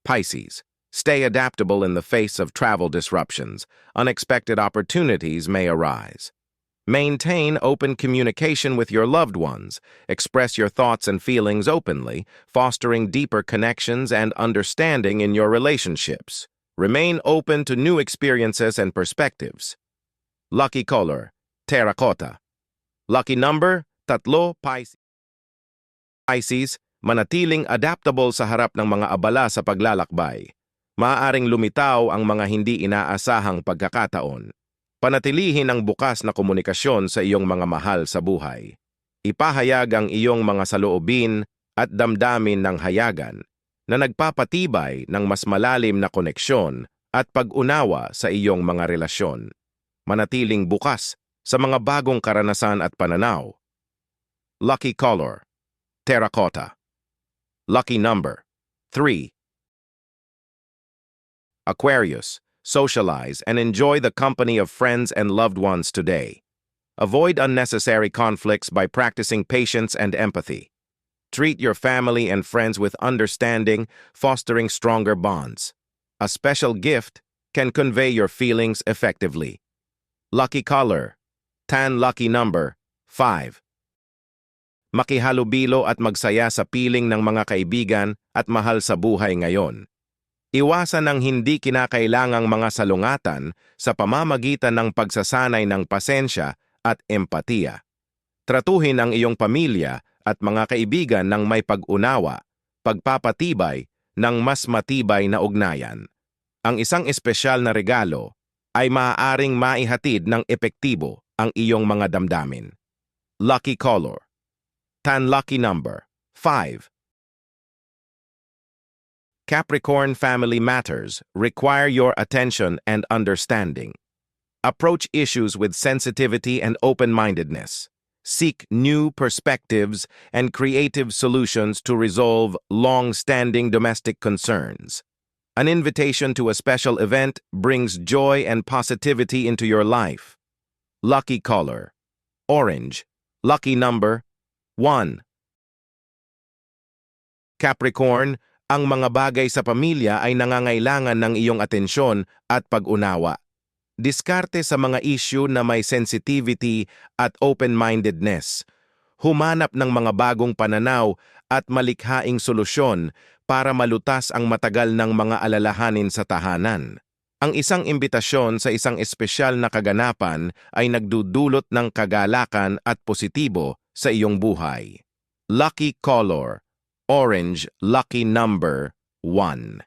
Pisces. Stay adaptable in the face of travel disruptions. Unexpected opportunities may arise. Maintain open communication with your loved ones. Express your thoughts and feelings openly, fostering deeper connections and understanding in your relationships. Remain open to new experiences and perspectives. Lucky color, terracotta. Lucky number, 3, Pisces. Pisces, manatiling adaptable sa harap ng mga abala sa paglalakbay. Maaaring lumitaw ang mga hindi inaasahang pagkakataon. Panatilihin ang bukas na komunikasyon sa iyong mga mahal sa buhay. Ipahayag ang iyong mga saloobin at damdamin ng hayagan na nagpapatibay ng mas malalim na koneksyon at pag-unawa sa iyong mga relasyon. Manatiling bukas sa mga bagong karanasan at pananaw. Lucky color, terracotta. Lucky number, 3. Aquarius. Socialize and enjoy the company of friends and loved ones today. Avoid unnecessary conflicts by practicing patience and empathy. Treat your family and friends with understanding, fostering stronger bonds. A special gift can convey your feelings effectively. Lucky color, tan. Lucky number, 5. Makihalubilo at magsaya sa piling ng mga kaibigan at mahal sa buhay ngayon. Iwasan ang hindi kinakailangang mga salungatan sa pamamagitan ng pagsasanay ng pasensya at empatiya. Tratuhin ang iyong pamilya at mga kaibigan ng may pag-unawa, pagpapatibay ng mas matibay na ugnayan. Ang isang espesyal na regalo ay maaaring maihatid ng epektibo ang iyong mga damdamin. Lucky color, tan. Lucky number, 5. Capricorn. Family matters require your attention and understanding. Approach issues with sensitivity and open-mindedness. Seek new perspectives and creative solutions to resolve long-standing domestic concerns. An invitation to a special event brings joy and positivity into your life. Lucky color, orange. Lucky number, 1. Capricorn. Ang mga bagay sa pamilya ay nangangailangan ng iyong atensyon at pag-unawa. Diskarte sa mga issue na may sensitivity at open-mindedness. Humanap ng mga bagong pananaw at malikhaing solusyon para malutas ang matagal ng mga alalahanin sa tahanan. Ang isang imbitasyon sa isang espesyal na kaganapan ay nagdudulot ng kagalakan at positibo sa iyong buhay. Lucky color, orange. Lucky number, 1.